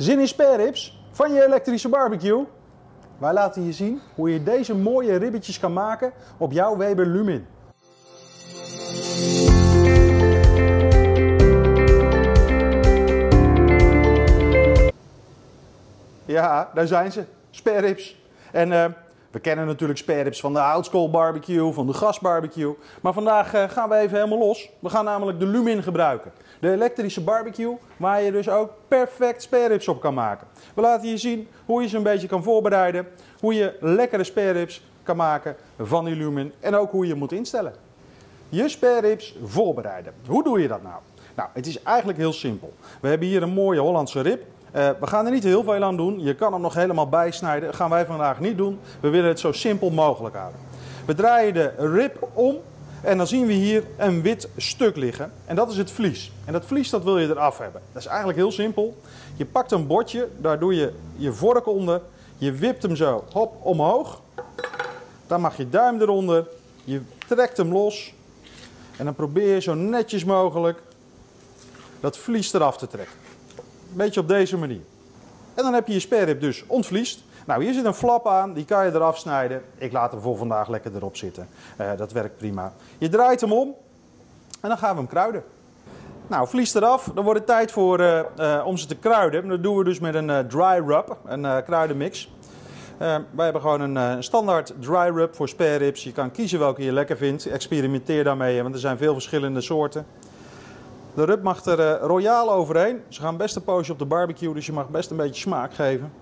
Zin in spareribs van je elektrische barbecue? Wij laten je zien hoe je deze mooie ribbetjes kan maken op jouw Weber Lumin. Ja, daar zijn ze. Spareribs. En we kennen natuurlijk spareribs van de houtskool barbecue, van de gasbarbecue. Maar vandaag gaan we even helemaal los. We gaan namelijk de Lumin gebruiken. De elektrische barbecue waar je dus ook perfect spareribs op kan maken. We laten je zien hoe je ze een beetje kan voorbereiden. Hoe je lekkere spareribs kan maken van die Lumin. En ook hoe je moet instellen. Je spareribs voorbereiden. Hoe doe je dat nou? Nou, het is eigenlijk heel simpel. We hebben hier een mooie Hollandse rib. We gaan er niet heel veel aan doen. Je kan hem nog helemaal bijsnijden. Dat gaan wij vandaag niet doen. We willen het zo simpel mogelijk houden. We draaien de rib om. En dan zien we hier een wit stuk liggen. En dat is het vlies. En dat vlies dat wil je eraf hebben. Dat is eigenlijk heel simpel. Je pakt een bordje. Daar doe je je vork onder. Je wipt hem zo hop omhoog. Dan mag je duim eronder. Je trekt hem los. En dan probeer je zo netjes mogelijk dat vlies eraf te trekken. Een beetje op deze manier. En dan heb je je sparerib dus ontvliest. Nou, hier zit een flap aan, die kan je eraf snijden. Ik laat hem voor vandaag lekker erop zitten. Dat werkt prima. Je draait hem om en dan gaan we hem kruiden. Nou, vlies eraf. Dan wordt het tijd voor, om ze te kruiden. Dat doen we dus met een dry rub, een kruidenmix. Wij hebben gewoon een standaard dry rub voor spareribs. Je kan kiezen welke je lekker vindt. Experimenteer daarmee, want er zijn veel verschillende soorten. De rub mag er royaal overheen. Ze gaan best een poosje op de barbecue, dus je mag best een beetje smaak geven.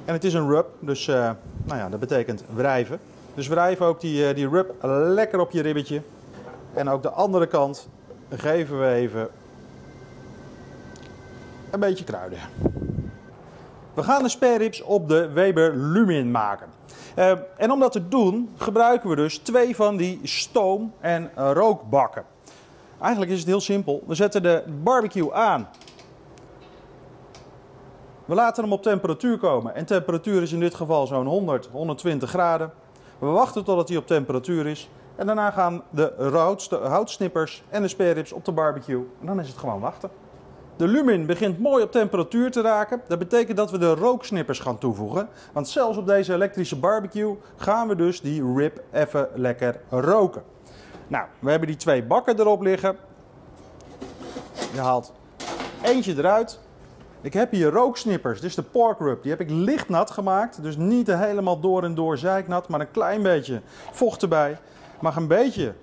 En het is een rub, dus nou ja, dat betekent wrijven. Dus wrijf ook die rub lekker op je ribbetje. En ook de andere kant geven we even een beetje kruiden. We gaan de spareribs op de Weber Lumin maken. En om dat te doen gebruiken we dus 2 van die stoom- en rookbakken. Eigenlijk is het heel simpel. We zetten de barbecue aan. We laten hem op temperatuur komen. En temperatuur is in dit geval zo'n 100, 120 graden. We wachten totdat hij op temperatuur is. En daarna gaan de houtsnippers en de spareribs op de barbecue. En dan is het gewoon wachten. De Lumin begint mooi op temperatuur te raken. Dat betekent dat we de rooksnippers gaan toevoegen. Want zelfs op deze elektrische barbecue gaan we dus die rib even lekker roken. Nou, we hebben die 2 bakken erop liggen. Je haalt eentje eruit. Ik heb hier rooksnippers, dit is de pork rub. Die heb ik licht nat gemaakt. Dus niet helemaal door en door zeiknat, maar een klein beetje vocht erbij. Mag een beetje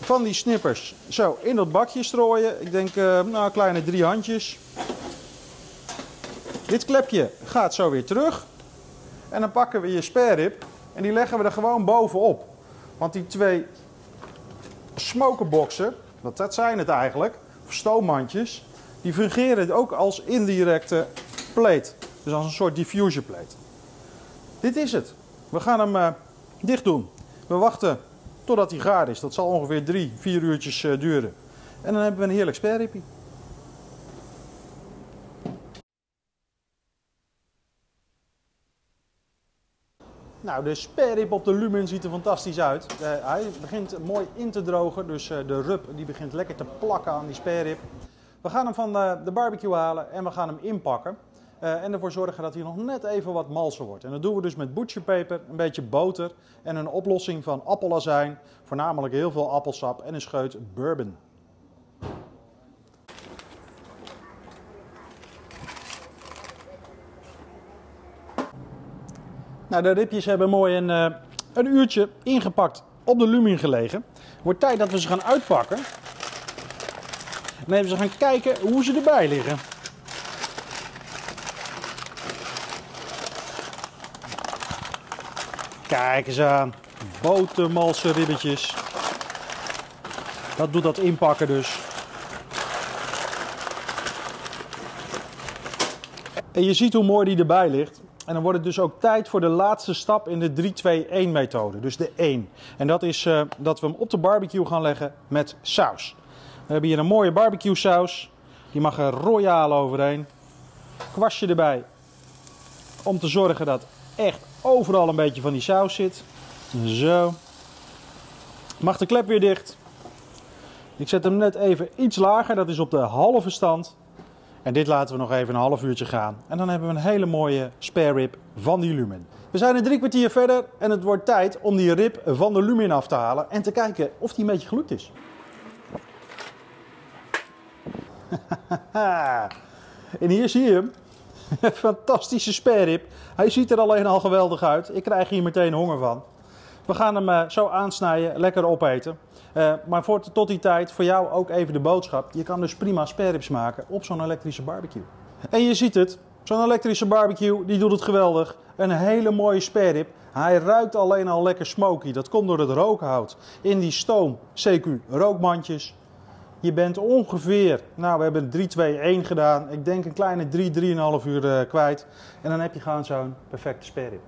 van die snippers zo in dat bakje strooien. Ik denk nou, een kleine 3 handjes. Dit klepje gaat zo weer terug. En dan pakken we je sparerib en die leggen we er gewoon bovenop. Want die 2 smokerboxen, dat zijn het eigenlijk, of stoommandjes, die fungeren ook als indirecte plate. Dus als een soort diffuser plate. Dit is het. We gaan hem dicht doen. We wachten totdat hij gaar is. Dat zal ongeveer 3-4 uurtjes duren. En dan hebben we een heerlijk spareribje. Nou, de sparerib op de Lumin ziet er fantastisch uit. Hij begint mooi in te drogen, dus de rub die begint lekker te plakken aan die sparerib. We gaan hem van de barbecue halen en we gaan hem inpakken. En ervoor zorgen dat hij nog net even wat malser wordt. En dat doen we dus met butcherpeper, een beetje boter en een oplossing van appelazijn. Voornamelijk heel veel appelsap en een scheut bourbon. Nou, de ribjes hebben mooi een uurtje ingepakt op de Lumin gelegen. Het wordt tijd dat we ze gaan uitpakken. En even gaan kijken hoe ze erbij liggen. Kijk eens aan. Botermalse ribbetjes. Dat doet dat inpakken dus. En je ziet hoe mooi die erbij ligt. En dan wordt het dus ook tijd voor de laatste stap in de 3-2-1 methode. Dus de 1. En dat is dat we hem op de barbecue gaan leggen met saus. We hebben hier een mooie barbecue saus. Die mag er royaal overheen. Kwastje erbij. Om te zorgen dat echt overal een beetje van die saus zit. Zo. Mag de klep weer dicht. Ik zet hem net even iets lager, dat is op de halve stand. En dit laten we nog even een half uurtje gaan. En dan hebben we een hele mooie spare rib van die Lumin. We zijn er 3 kwartier verder en het wordt tijd om die rib van de Lumin af te halen. En te kijken of die een beetje gelukt is. En hier zie je hem. Fantastische spare rib. Hij ziet er alleen al geweldig uit. Ik krijg hier meteen honger van. We gaan hem zo aansnijden, lekker opeten. Maar tot die tijd voor jou ook even de boodschap. Je kan dus prima spare ribs maken op zo'n elektrische barbecue. En je ziet het, zo'n elektrische barbecue die doet het geweldig. Een hele mooie spare rib. Hij ruikt alleen al lekker smoky. Dat komt door het rookhout in die stoom CQ rookmandjes. Je bent ongeveer, nou we hebben 3-2-1 gedaan. Ik denk een kleine 3-3,5 uur kwijt. En dan heb je gewoon zo'n perfecte spare rib.